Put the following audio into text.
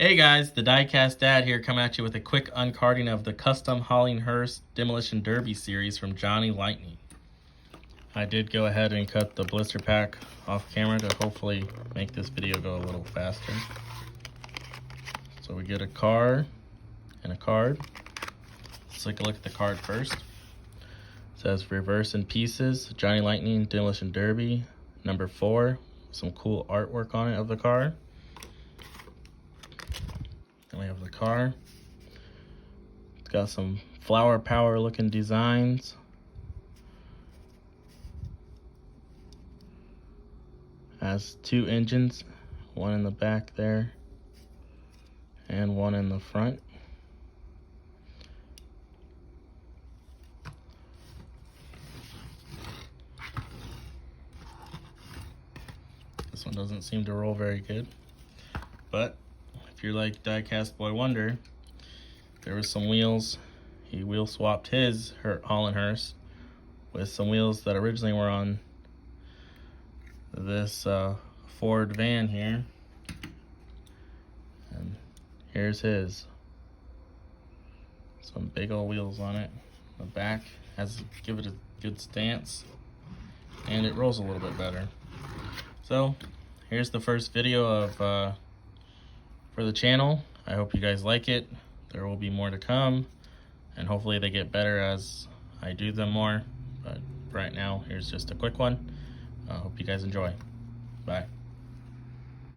Hey guys, the Diecast Dad here, coming at you with a quick uncarding of the custom hauling Hearse Demolition Derby series from Johnny Lightning. I did go ahead and cut the blister pack off camera to hopefully make this video go a little faster. So we get a car and a card. Let's take a look at the card first. It says reverse in pieces, Johnny Lightning Demolition Derby, number 4. Some cool artwork on it of the car. Then we have the car. It's got some flower power looking designs. Has 2 engines, one in the back there and one in the front. This one doesn't seem to roll very good, but if you're like Diecast Boy Wonder, there was some wheels. He wheel swapped his Holland Hearse with some wheels that originally were on this Ford van here. And here's his. Some big old wheels on it. The back give it a good stance, and it rolls a little bit better. So here's the first video of for the channel. I hope you guys like it. There will be more to come, and hopefully they get better as I do them more. But right now, here's just a quick one. I hope you guys enjoy. Bye.